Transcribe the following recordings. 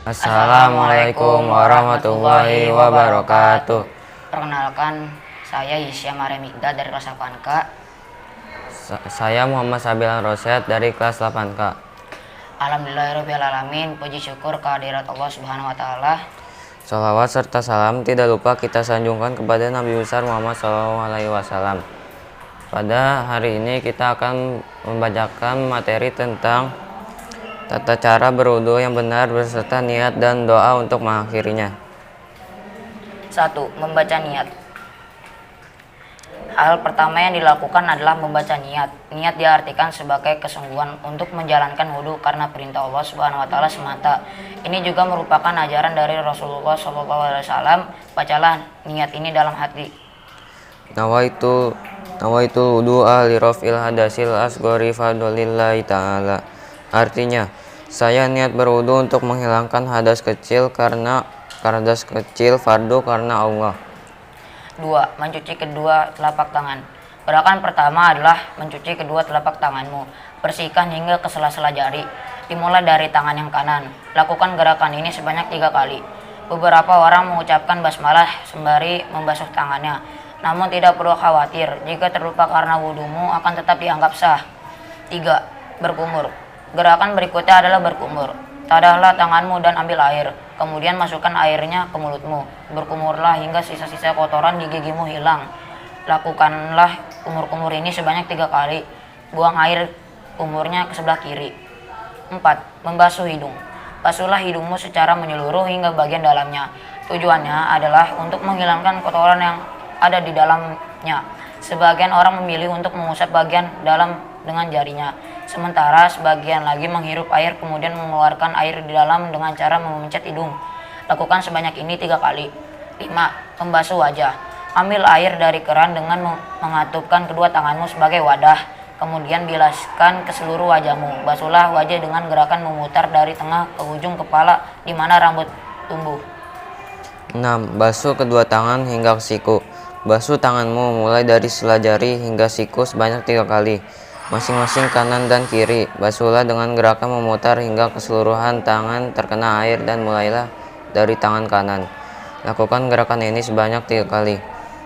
Assalamualaikum warahmatullahi wabarakatuh. Perkenalkan, saya Hisyam Aremikda dari kelas 8K. Saya Muhammad Sabilan Rosyad dari kelas 8K. Alhamdulillahirrahmanirrahim. Puji syukur kehadirat Allah Subhanahu wa Ta'ala. Sholawat serta salam tidak lupa kita sanjungkan kepada Nabi besar Muhammad SAW. Pada hari ini kita akan membacakan materi tentang tata cara berwudu yang benar beserta niat dan doa untuk mengakhirinya. 1. Membaca niat. Hal pertama yang dilakukan adalah membaca niat. Niat diartikan sebagai kesungguhan untuk menjalankan wudu karena perintah Allah Subhanahu wa Ta'ala semata. Ini juga merupakan ajaran dari Rasulullah SAW. Bacalah niat ini dalam hati. Nawaitul wudu'a li raf'il hadasil asghari fadlillahi ta'ala. Artinya, saya niat berwudu untuk menghilangkan hadas kecil karena fardu karena Allah. 2. Mencuci kedua telapak tangan. Gerakan pertama adalah mencuci kedua telapak tanganmu. Bersihkan hingga ke sela-sela jari. Dimulai dari tangan yang kanan. Lakukan gerakan ini sebanyak 3 kali. Beberapa orang mengucapkan basmalah sembari membasuh tangannya. Namun tidak perlu khawatir, jika terlupa karena wudumu akan tetap dianggap sah. 3. Berkumur. Gerakan berikutnya adalah berkumur. Tadahlah tanganmu dan ambil air, kemudian masukkan airnya ke mulutmu. Berkumurlah hingga sisa-sisa kotoran di gigimu hilang. Lakukanlah kumur-kumur ini sebanyak 3 kali. Buang air kumurnya ke sebelah kiri. 4. Membasuh hidung. Basuhlah hidungmu secara menyeluruh hingga bagian dalamnya. Tujuannya adalah untuk menghilangkan kotoran yang ada di dalamnya. Sebagian orang memilih untuk mengusap bagian dalam dengan jarinya, sementara sebagian lagi menghirup air kemudian mengeluarkan air di dalam dengan cara memencet hidung. Lakukan sebanyak ini 3 kali. 5. Membasuh wajah. Ambil air dari keran dengan mengatupkan kedua tanganmu sebagai wadah, kemudian bilaskan ke seluruh wajahmu. Basuhlah wajah dengan gerakan memutar dari tengah ke ujung kepala di mana rambut tumbuh. 6. Basuh kedua tangan hingga ke siku. Basuh tanganmu mulai dari sela jari hingga siku sebanyak 3 kali, masing-masing kanan dan kiri. Basuhlah dengan gerakan memutar hingga keseluruhan tangan terkena air dan mulailah dari tangan kanan. Lakukan gerakan ini sebanyak 3 kali.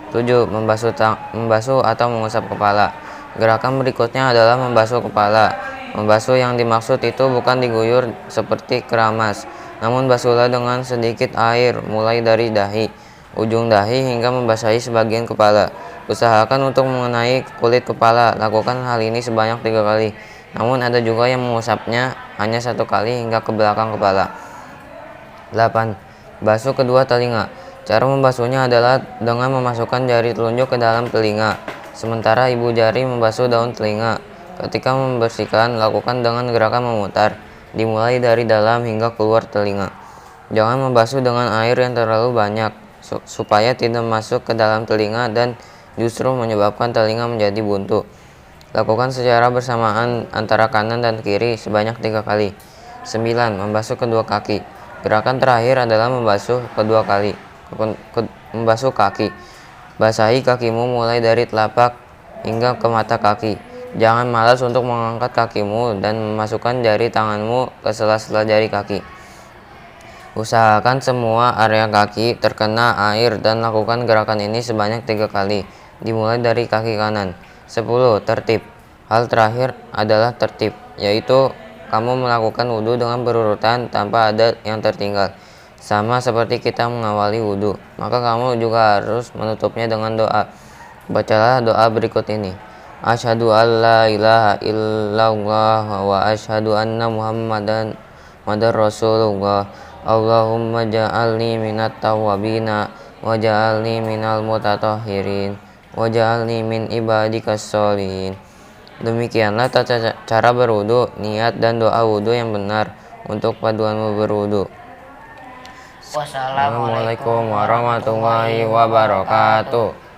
7. Membasuh atau mengusap kepala. Gerakan berikutnya adalah membasuh kepala. Membasuh yang dimaksud itu bukan diguyur seperti keramas, namun basuhlah dengan sedikit air mulai dari dahi, ujung dahi hingga membasahi sebagian kepala. Usahakan untuk mengenai kulit kepala. Lakukan hal ini sebanyak 3 kali. Namun ada juga yang mengusapnya hanya 1 kali hingga ke belakang kepala. 8. Basuh kedua telinga. Cara membasuhnya adalah dengan memasukkan jari telunjuk ke dalam telinga, sementara ibu jari membasuh daun telinga. Ketika membersihkan, lakukan dengan gerakan memutar, dimulai dari dalam hingga keluar telinga. Jangan membasuh dengan air yang terlalu banyak, supaya tidak masuk ke dalam telinga dan justru menyebabkan telinga menjadi buntu. Lakukan secara bersamaan antara kanan dan kiri sebanyak 3 kali. 9. Membasuh kedua kaki. Gerakan terakhir adalah membasuh kaki. Basahi kakimu mulai dari telapak hingga ke mata kaki. Jangan malas untuk mengangkat kakimu dan memasukkan jari tanganmu ke sela-sela jari kaki. Usahakan semua area kaki terkena air dan lakukan gerakan ini sebanyak 3 kali, dimulai dari kaki kanan. 10. Tertib. Hal terakhir adalah tertib, yaitu kamu melakukan wudu dengan berurutan tanpa ada yang tertinggal. Sama seperti kita mengawali wudu, maka kamu juga harus menutupnya dengan doa. Bacalah doa berikut ini. Asyhadu alla ilaha illallah wa asyhadu anna muhammadan rasulullah. Allahumma ja'alni minat tawwabina wa ja'alni minal mutatahhirin wa ja'alni min ibadikas sholihin. Demikianlah tata cara berwudu, niat dan doa wudu yang benar untuk paduanmu berwudu. Wassalamualaikum Wassalamualaikum warahmatullahi wabarakatuh.